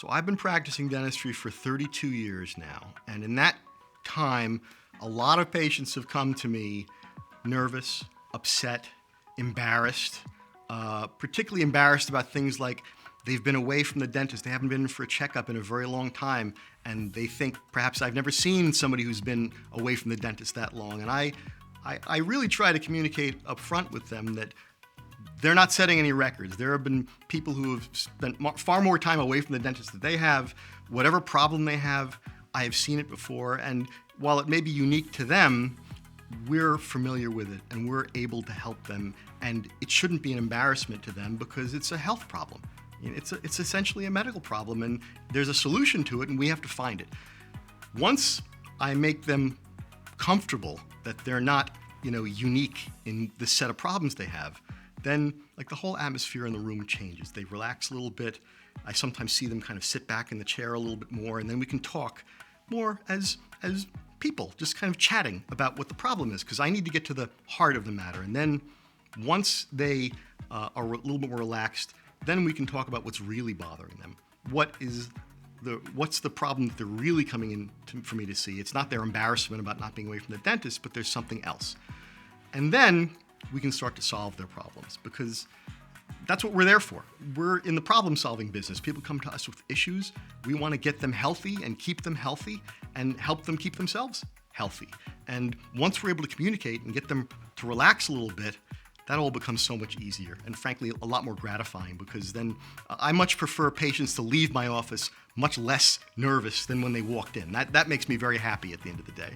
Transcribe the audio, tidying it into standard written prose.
So I've been practicing dentistry for 32 years now, and in that time, a lot of patients have come to me nervous, upset, embarrassed, particularly embarrassed about things like they've been away from the dentist, they haven't been for a checkup in a very long time, and they think perhaps I've never seen somebody who's been away from the dentist that long. And I really try to communicate up front with them that they're not setting any records. There have been people who have spent far more time away from the dentist than they have. Whatever problem they have, I have seen it before. And while it may be unique to them, we're familiar with it and we're able to help them. And it shouldn't be an embarrassment to them because it's a health problem. It's essentially a medical problem, and there's a solution to it, and we have to find it. Once I make them comfortable that they're not, unique in the set of problems they have, then the whole atmosphere in the room changes. They relax a little bit. I sometimes see them kind of sit back in the chair a little bit more, and then we can talk more as people, just kind of chatting about what the problem is, because I need to get to the heart of the matter. And then once they are a little bit more relaxed, then we can talk about what's really bothering them. What's the problem that they're really coming in for me to see? It's not their embarrassment about not being away from the dentist, but there's something else. And then we can start to solve their problems, because that's what we're there for. We're in the problem-solving business. People come to us with issues. We want to get them healthy and keep them healthy and help them keep themselves healthy. And once we're able to communicate and get them to relax a little bit, that all becomes so much easier and frankly a lot more gratifying, because then I much prefer patients to leave my office much less nervous than when they walked in. That makes me very happy at the end of the day.